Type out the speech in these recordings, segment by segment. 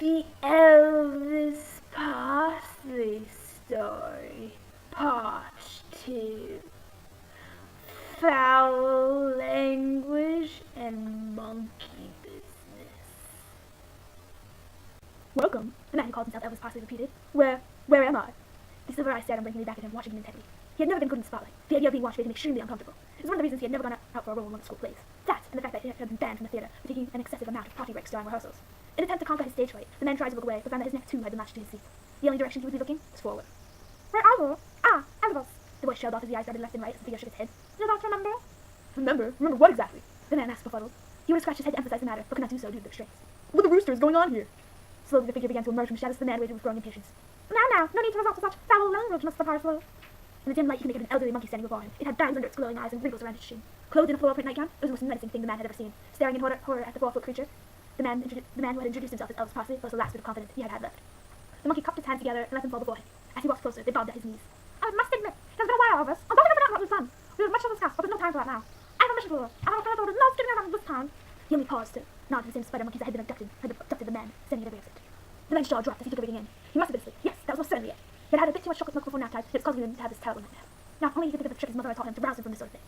The Elvis Parsley story, part 2. Foul language and monkey business. Welcome, the man who called himself Elvis Parsley repeated. Where am I? The silver eyes stared unblinkingly back at him, watching him intently. He had never been good in the spotlight. The idea of being watched made him extremely uncomfortable. It was one of the reasons he had never gone out for a role in one of the school plays. That, and the fact that he had been banned from the theater for taking an excessive amount of potty breaks during rehearsals. In an attempt to conquer his stage fright, the man tried to look away, but found that his neck too had been latched to his seat. The only direction he would be looking was forward. Where are you? Ah, Elvis. The voice trailed off as the eyes darted left and right as the figure shook its head. You don't remember? Remember? Remember what exactly? The man asked befuddled. He would have scratched his head to emphasize the matter, but could not do so due to the restraints. What the rooster is going on here? Slowly the figure began to emerge from the shadows of the man waited with growing impatience. Now, no need to resort to such foul language, Mr. Parsley. In the dim light he could make out an elderly monkey standing before him. It had bags under its glowing eyes and wrinkles around its chin. Clothed in a floral print nightgown, it was the most menacing thing the man had ever seen. Staring in horror at the 4-foot creature, the man who had introduced himself as Elvis Parsley was the last bit of confidence he had left. The monkey cupped his hands together and let them fall before him. As he walked closer, they bobbed at his knees. I must admit, it has been a while, Elvis. I'm sorry I forgot what we've done. We have much to discuss, but there's no time for that now. I have a mission for you. I have a kind of order. No skipping around this time. He only paused to nod to the same spider monkeys that had abducted the man, standing at a exit. The man's jaw dropped as he took everything in. He must have been asleep. Yes, that was most certainly it. He had had a bit too much chocolate milk before nap time, and it was causing him to have this terrible nightmare. Now, only he could think of the trick his mother had taught him to rouse him from this sort of thing.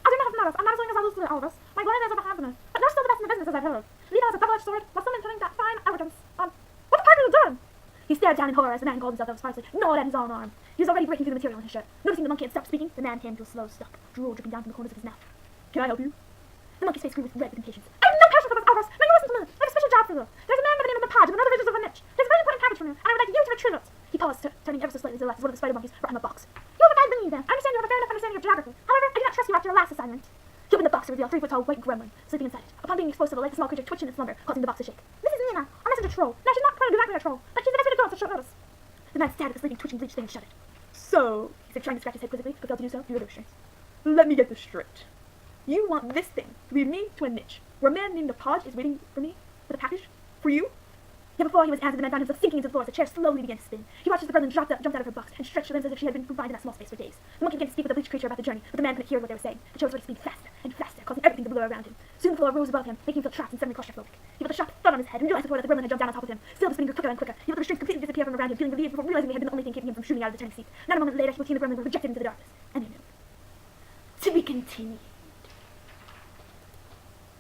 As a matter of matters, I'm not as willing as I used to be, Elvis. My glad days are behind me. But they're still the best in the business, as I've heard. Lita has a double-edged sword, while still maintaining that fine elegance. What the fuck are you doing? He stared down in horror as the man who called himself Elvis Parsley gnawed at his own arm. He was already breaking through the material in his shirt. Noticing the monkey had stopped speaking, the man came to a slow stop, drool dripping down from the corners of his mouth. Can I help you? The monkey's face grew red with impatience. I have no passion for this, Elvis. Now you listen to me. I have a special job for you. There's a man by the name of the Podge in another regions of a niche. There's a very important package from you, and I would like you to retrieve it. He paused, turning ever so slightly to the left as one of the spider monkeys brought him a box. You have a guide me, then. I understand you have a fair enough understanding of geography. However, I do not trust you after your last assignment. He opened the box to reveal a 3-foot-tall white gremlin sleeping inside it. Upon being exposed to the light, the small creature twitched in its slumber, causing the box to shake. This is Nina, a messenger troll. Now, she's not quite exactly a troll, but she's the best way to go, so she'll notice. The man stared at the sleeping, twitching bleached thing and shuddered. So, He said, trying to scratch his head quizzically, but failed to do so due to the restraints. let me get this straight. You want this thing to lead me to a niche where a man named the Podge is waiting for me with a package? For you? Yet before he was answered, the man found himself sinking into the floor as the chair slowly began to spin. He watched as the gremlin jumped out of her box and stretched her limbs as if she had been confined in that small space for days. The monkey began to speak with the bleached creature about the journey, but the man couldn't hear what they were saying. The chair was ready to speed faster and faster, causing everything to blur around him. Soon the floor rose above him, making him feel trapped and suddenly claustrophobic. He felt a sharp thud on his head and realized before that the gremlin had jumped down on top of him. Still the spinning grew quicker and quicker. He felt the restraints completely disappear from around him, feeling relieved before realizing they had been the only thing keeping him from shooting out of the turning seat. Not a moment later, he was seeing the gremlin were rejected into the darkness. And he knew. To be continued.